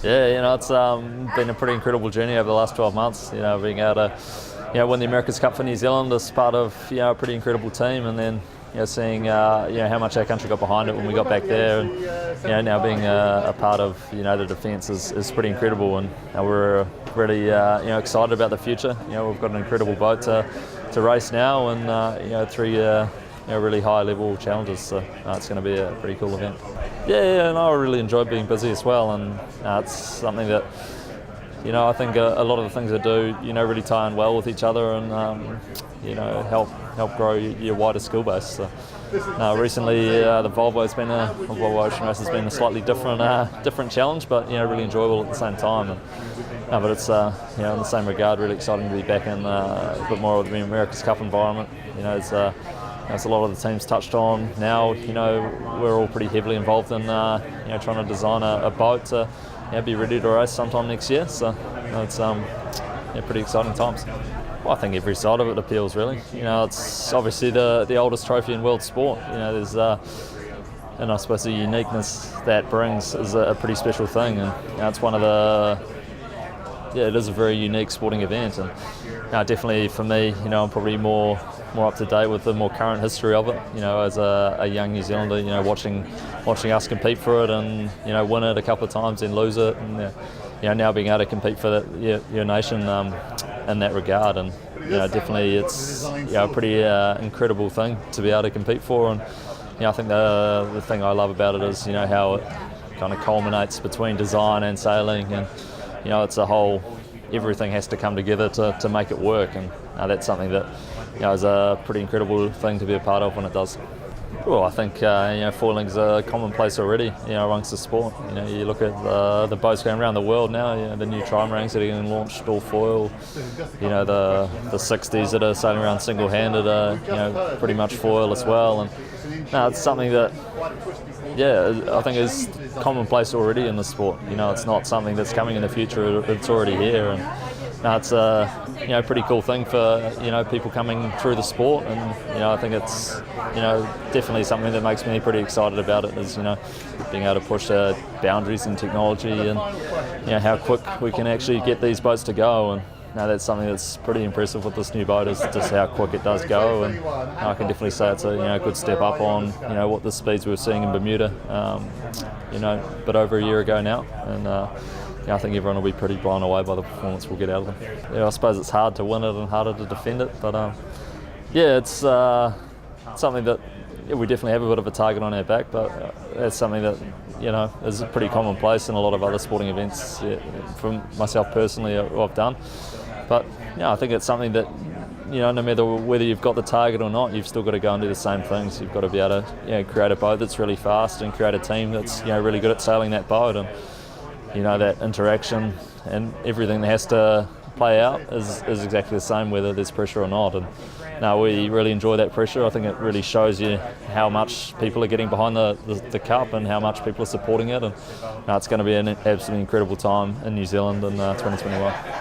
Yeah, it's been a pretty incredible journey over the last 12 months. Being able to, win the America's Cup for New Zealand as part of, a pretty incredible team, and then, seeing, how much our country got behind it when we got back there, and, now being a part of, the defence is pretty incredible, and we're really, excited about the future. We've got an incredible boat to race now, and, 3 really high level challenges, so it's going to be a pretty cool event. And I really enjoy being busy as well, and it's something that I think a lot of the things I do really tie in well with each other, and help grow your wider skill base. So recently the Volvo Ocean Race has been a slightly different challenge, but really enjoyable at the same time. But it's in the same regard, really exciting to be back in a bit more of the America's Cup environment. As a lot of the teams touched on now, we're all pretty heavily involved in trying to design a boat to be ready to race sometime next year. So it's pretty exciting times. Well, I think every side of it appeals, really. It's obviously the oldest trophy in world sport. There's and I suppose the uniqueness that brings is a pretty special thing, and it's one of it is a very unique sporting event, and definitely for me, I'm probably more up to date with the more current history of it. As a young New Zealander, watching us compete for it, and win it a couple of times, then lose it, and now being able to compete for your nation in that regard, and definitely it's a pretty incredible thing to be able to compete for, and I think the thing I love about it is how it kind of culminates between design and sailing, and it's a whole, everything has to come together to make it work, and that's something that is a pretty incredible thing to be a part of when it does. Well, I think foiling's a commonplace already, amongst the sport. You look at the boats going around the world now. The new trimarans that are getting launched all foil. The 60s that are sailing around single-handed are pretty much foil as well. And it's something that I think is commonplace already in the sport. It's not something that's coming in the future. It's already here, and it's a pretty cool thing for people coming through the sport, and I think it's definitely something that makes me pretty excited about it, is being able to push the boundaries in technology, and how quick we can actually get these boats to go, and that's something that's pretty impressive with this new boat, is just how quick it does go, and I can definitely say it's a good step up on what the speeds we were seeing in Bermuda, but over a year ago now, and I think everyone will be pretty blown away by the performance we'll get out of them. I suppose it's hard to win it and harder to defend it, but it's something that we definitely have a bit of a target on our back, but it's something that is pretty commonplace in a lot of other sporting events. For myself personally, I've done, but I think it's something that no matter whether you've got the target or not, you've still got to go and do the same things. You've got to be able to create a boat that's really fast, and create a team that's really good at sailing that boat, and that interaction and everything that has to play out is exactly the same whether there's pressure or not. And we really enjoy that pressure. I think it really shows you how much people are getting behind the Cup, and how much people are supporting it, and it's going to be an absolutely incredible time in New Zealand in 2021.